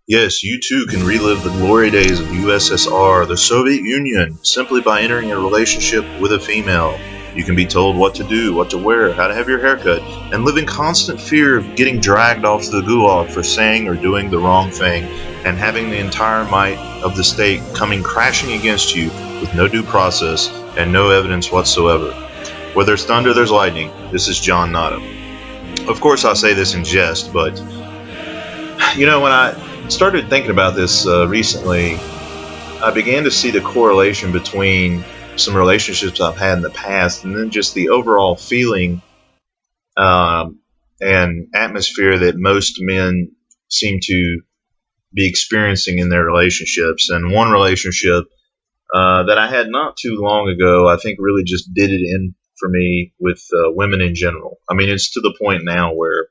Yes, you too can relive the glory days of the USSR, the Soviet Union, simply by entering a relationship with a female. You can be told what to do, what to wear, how to have your hair cut, and live in constant fear of getting dragged off to the gulag for saying or doing the wrong thing, and having the entire might of the state coming crashing against you with no due process and no evidence whatsoever. Where there's thunder, there's lightning. This is John Nottam. Of course, I say this in jest, but when I started thinking about this recently, I began to see the correlation between some relationships I've had in the past and then just the overall feeling um, and atmosphere that most men seem to be experiencing in their relationships. And one relationship that I had not too long ago, I think really just did it in for me with women in general. I mean, it's to the point now where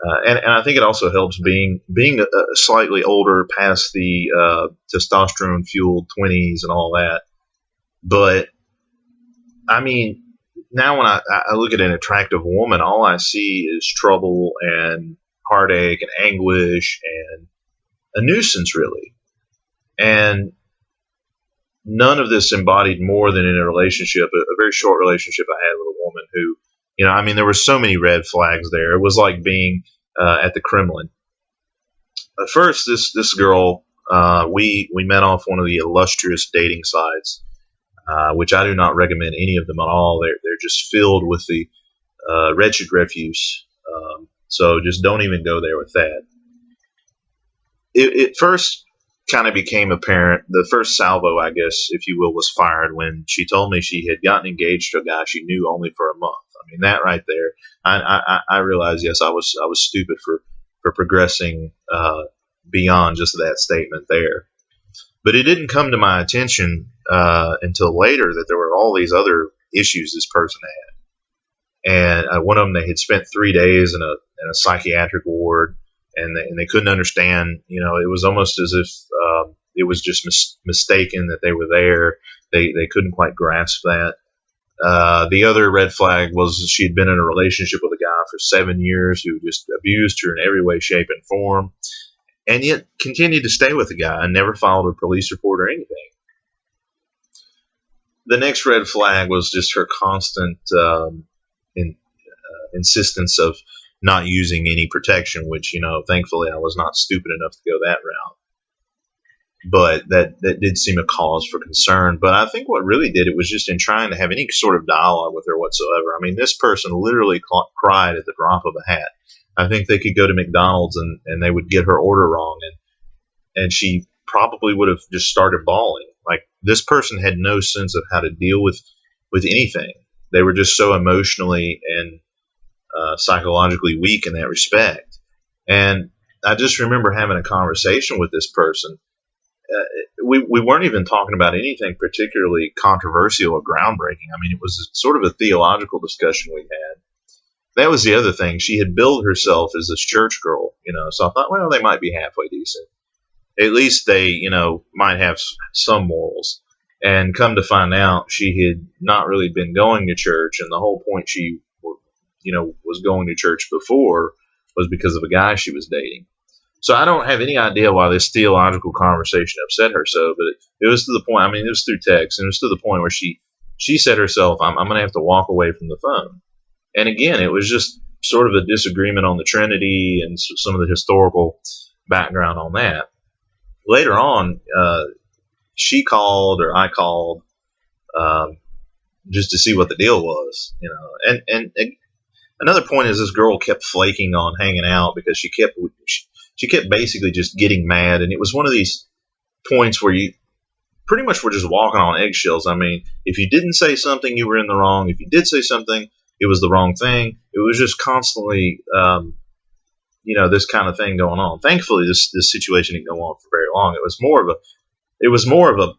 and I think it also helps being a slightly older, past the testosterone fueled 20s and all that. But I mean, now when I look at an attractive woman, all I see is trouble and heartache and anguish and a nuisance, really. And none of this embodied more than in a relationship, a very short relationship I had with a woman who, I mean, there were so many red flags there. It was like being at the Kremlin. At first, this girl, we met off one of the illustrious dating sites, which I do not recommend any of them at all. They're just filled with the wretched refuse. So just don't even go there with that. It first kind of became apparent. The first salvo, I guess, if you will, was fired when she told me she had gotten engaged to a guy she knew only for a month. I mean, that right there, I realized, yes, I was stupid for progressing beyond just that statement there. But it didn't come to my attention until later that there were all these other issues this person had. And one of them, they had spent 3 days in a psychiatric ward, and they couldn't understand. It was almost as if it was just mistaken that they were there. They couldn't quite grasp that. The other red flag was she had been in a relationship with a guy for 7 years who just abused her in every way, shape, and form, and yet continued to stay with the guy and never filed a police report or anything. The next red flag was just her constant insistence of not using any protection, which, thankfully I was not stupid enough to go that route. But that did seem a cause for concern. But I think what really did it was just in trying to have any sort of dialogue with her whatsoever. I mean, this person literally cried at the drop of a hat. I think they could go to McDonald's and they would get her order wrong, and she probably would have just started bawling. Like, this person had no sense of how to deal with anything. They were just so emotionally and psychologically weak in that respect. And I just remember having a conversation with this person. We weren't even talking about anything particularly controversial or groundbreaking. I mean, it was sort of a theological discussion we had. That was the other thing. She had billed herself as this church girl, so I thought, well, they might be halfway decent. At least they, might have some morals. And come to find out, she had not really been going to church, and the whole point she, was going to church before was because of a guy she was dating. So I don't have any idea why this theological conversation upset her so, but it was to the point. I mean, it was through text, and it was to the point where she said herself, I'm going to have to walk away from the phone. And again, it was just sort of a disagreement on the Trinity and some of the historical background on that. Later on, she called, or I called, just to see what the deal was, And another point is, this girl kept flaking on hanging out because she kept basically just getting mad, and it was one of these points where you pretty much were just walking on eggshells. I mean, if you didn't say something, you were in the wrong. If you did say something, it was the wrong thing. It was just constantly, this kind of thing going on. Thankfully, this situation didn't go on for very long. It was more of a,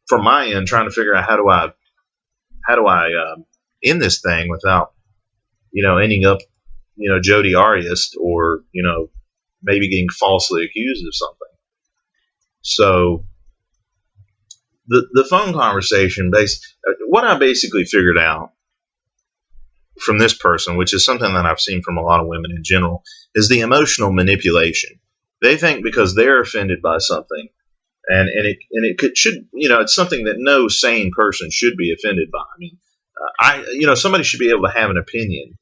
from my end, trying to figure out how do I end this thing without, ending up, Jodi Arias, or, maybe getting falsely accused of something. So the phone conversation, what I basically figured out from this person, which is something that I've seen from a lot of women in general, is the emotional manipulation. They think because they're offended by something, should, it's something that no sane person should be offended by. I mean, somebody should be able to have an opinion,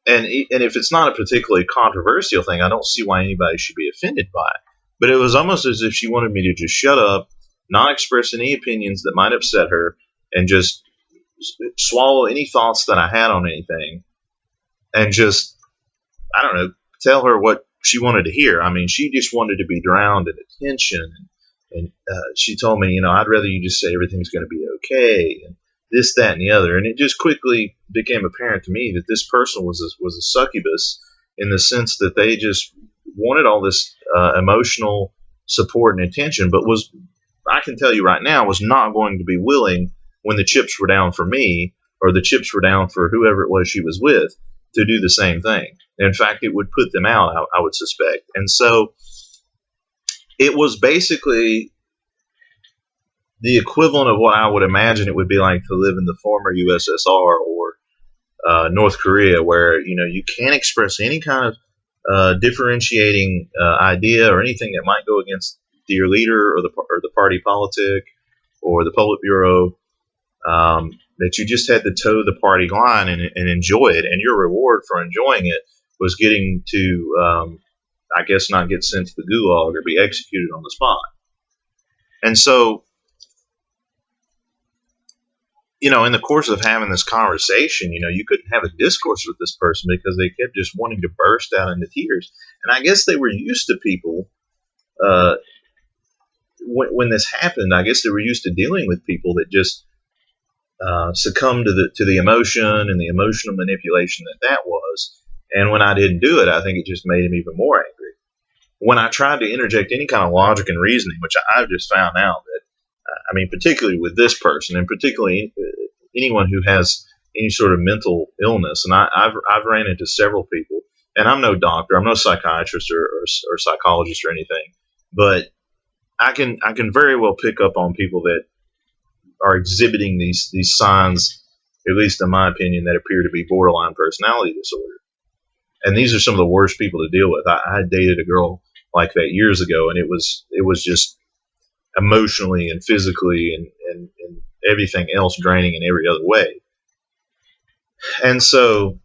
and if it's not a particularly controversial thing, I don't see why anybody should be offended by it. But it was almost as if she wanted me to just shut up, not express any opinions that might upset her, and just swallow any thoughts that I had on anything, and just, I don't know, tell her what she wanted to hear. I mean, she just wanted to be drowned in attention. And she told me, I'd rather you just say everything's going to be okay, and this, that, and the other. And it just quickly became apparent to me that this person was a succubus, in the sense that they just wanted all this emotional support and attention, but I can tell you right now, was not going to be willing, when the chips were down for me, or the chips were down for whoever it was she was with, to do the same thing. In fact, it would put them out, I would suspect. And so it was basically the equivalent of what I would imagine it would be like to live in the former USSR or North Korea, where you can't express any kind of differentiating idea or anything that might go against your leader or the party politic or the Politburo. That you just had to toe the party line and enjoy it, and your reward for enjoying it was getting to, I guess, not get sent to the gulag or be executed on the spot. And so, in the course of having this conversation, you couldn't have a discourse with this person because they kept just wanting to burst out into tears. And I guess they were used to people, when this happened, I guess they were used to dealing with people that just succumb to the emotion and the emotional manipulation that was. And when I didn't do it, I think it just made him even more angry. When I tried to interject any kind of logic and reasoning, which I've just found out that, particularly with this person, and particularly anyone who has any sort of mental illness, and I've ran into several people, and I'm no doctor, I'm no psychiatrist or psychologist or anything, but I can very well pick up on people that are exhibiting these signs, at least in my opinion, that appear to be borderline personality disorder. And these are some of the worst people to deal with. I dated a girl like that years ago, and it was just emotionally and physically and everything else draining in every other way. And so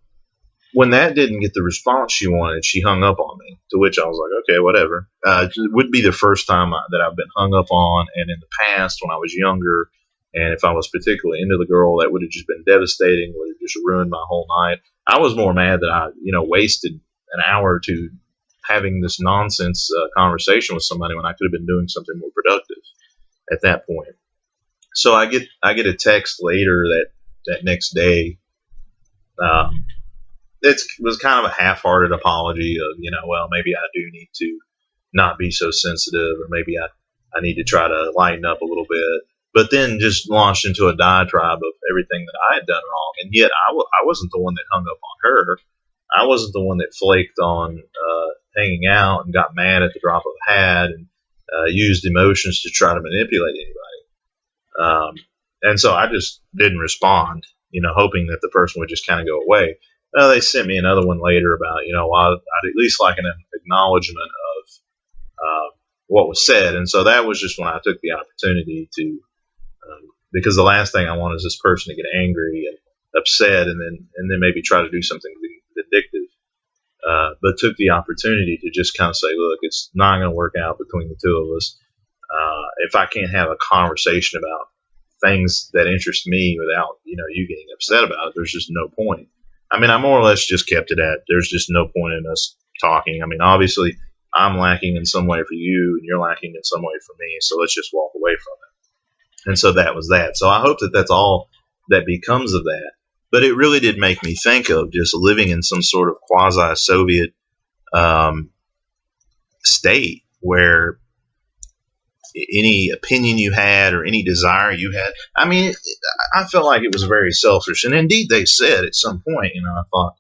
when that didn't get the response she wanted, she hung up on me, to which I was like, okay, whatever. It would be the first time that I've been hung up on, and in the past when I was younger, and if I was particularly into the girl, that would have just been devastating, would have just ruined my whole night. I was more mad that I, wasted an hour or two having this nonsense conversation with somebody when I could have been doing something more productive at that point. So I get a text later that next day. It was kind of a half-hearted apology of, well, maybe I do need to not be so sensitive, or maybe I need to try to lighten up a little bit. But then just launched into a diatribe of everything that I had done wrong. And yet I wasn't the one that hung up on her. I wasn't the one that flaked on hanging out and got mad at the drop of a hat and used emotions to try to manipulate anybody. And so I just didn't respond, hoping that the person would just kind of go away. They sent me another one later about, I'd at least like an acknowledgement of what was said. And so that was just when I took the opportunity to, because the last thing I want is this person to get angry and upset and then maybe try to do something vindictive. But took the opportunity to just kind of say, look, it's not going to work out between the two of us. If I can't have a conversation about things that interest me without, you getting upset about it, there's just no point. I more or less just kept it at, there's just no point in us talking. Obviously, I'm lacking in some way for you, and you're lacking in some way for me, so let's just walk away from it. And so that was that. So I hope that that's all that becomes of that. But it really did make me think of just living in some sort of quasi-Soviet state where any opinion you had or any desire you had, I felt like it was very selfish. And indeed they said at some point, I thought,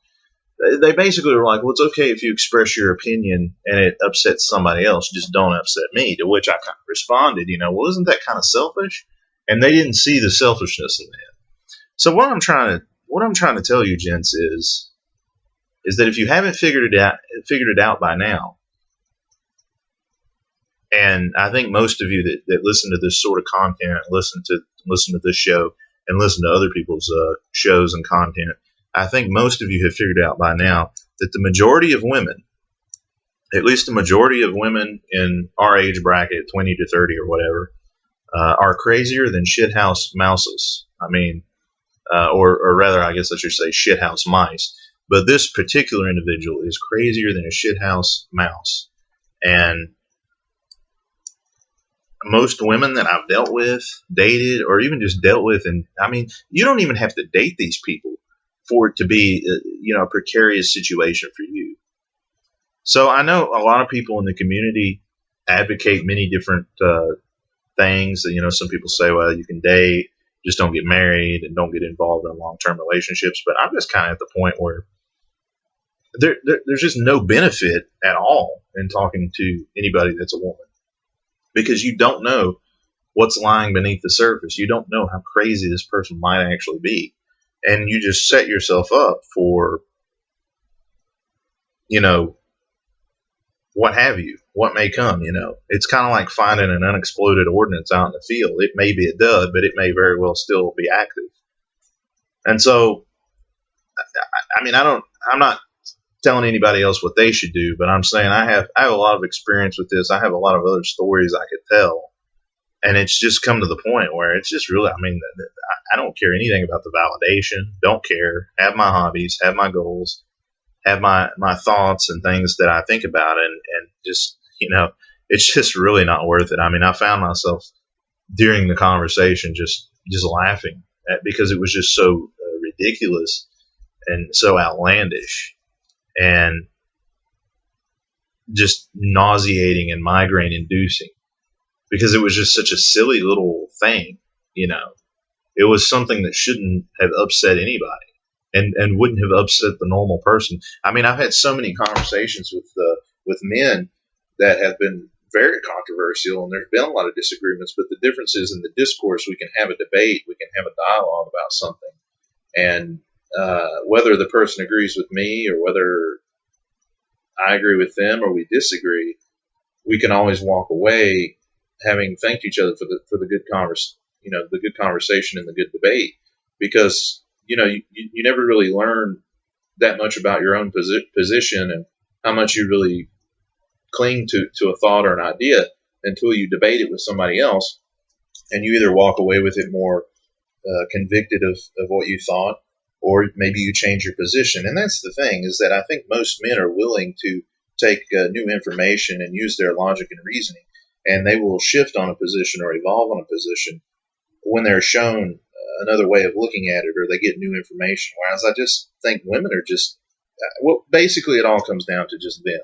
they basically were like, well, it's okay if you express your opinion and it upsets somebody else, just don't upset me. To which I kind of responded, well, isn't that kind of selfish? And they didn't see the selfishness in that. So what I'm trying to tell you, gents, is that if you haven't figured it out by now, And I think most of you that listen to this sort of content, listen to this show, and listen to other people's shows and content, I think most of you have figured out by now that the majority of women, at least the majority of women in our age bracket, 20 to 30 or whatever, are crazier than shithouse mouses. I mean, or rather, I guess I should say shithouse mice. But this particular individual is crazier than a shithouse mouse. And most women that I've dealt with, dated, or even just dealt with, and I mean, you don't even have to date these people for it to be, a precarious situation for you. So I know a lot of people in the community advocate many different things. Some people say, well, you can date, just don't get married and don't get involved in long-term relationships. But I'm just kind of at the point where there's just no benefit at all in talking to anybody that's a woman, because you don't know what's lying beneath the surface. You don't know how crazy this person might actually be. And you just set yourself up for, what have you, what may come. It's kind of like finding an unexploded ordnance out in the field. It may be a dud, but it may very well still be active. And so, I'm not telling anybody else what they should do, but I'm saying I have a lot of experience with this. I have a lot of other stories I could tell. And it's just come to the point where it's just really, I don't care anything about the validation. Don't care. Have my hobbies, have my goals, have my thoughts and things that I think about. And just, it's just really not worth it. I found myself during the conversation just laughing because it was just so ridiculous and so outlandish and just nauseating and migraine inducing, because it was just such a silly little thing. It was something that shouldn't have upset anybody and wouldn't have upset the normal person. I've had so many conversations with men that have been very controversial, and there's been a lot of disagreements, but the difference is in the discourse, we can have a debate, we can have a dialogue about something. And whether the person agrees with me or whether I agree with them or we disagree, we can always walk away having thanked each other for the good the good conversation and the good debate, because you never really learn that much about your own position and how much you really cling to a thought or an idea until you debate it with somebody else, and you either walk away with it more convicted of what you thought, or maybe you change your position. And that's the thing, is that I think most men are willing to take new information and use their logic and reasoning, and they will shift on a position or evolve on a position when they're shown another way of looking at it, or they get new information. Whereas I just think women are just, basically it all comes down to just them.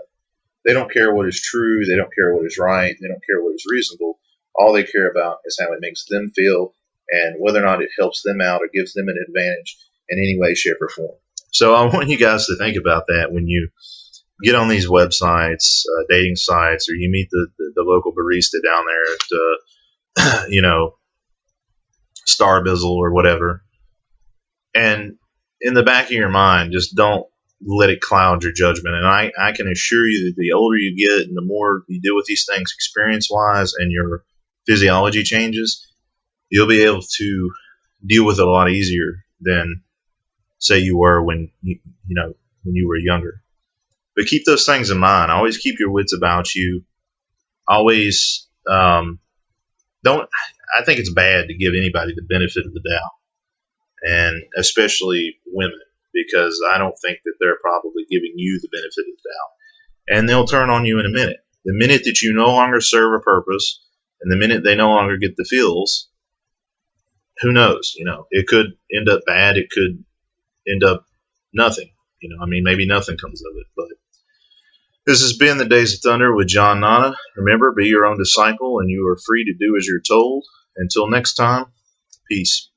They don't care what is true. They don't care what is right. They don't care what is reasonable. All they care about is how it makes them feel and whether or not it helps them out or gives them an advantage in any way, shape, or form. So I want you guys to think about that when you get on these websites, dating sites, or you meet the local barista down there at, Star Bizzle or whatever. And in the back of your mind, just don't let it cloud your judgment. And I can assure you that the older you get and the more you deal with these things experience-wise and your physiology changes, you'll be able to deal with it a lot easier than, say, you were when you were younger. But keep those things in mind. Always keep your wits about you. Always don't. I think it's bad to give anybody the benefit of the doubt, and especially women, because I don't think that they're probably giving you the benefit of the doubt. And they'll turn on you in a minute. The minute that you no longer serve a purpose, and the minute they no longer get the feels, who knows? It could end up bad. It could end up nothing. Maybe nothing comes of it. But this has been the Days of Thunder with John Nana. Remember, be your own disciple, and you are free to do as you're told. Until next time, peace.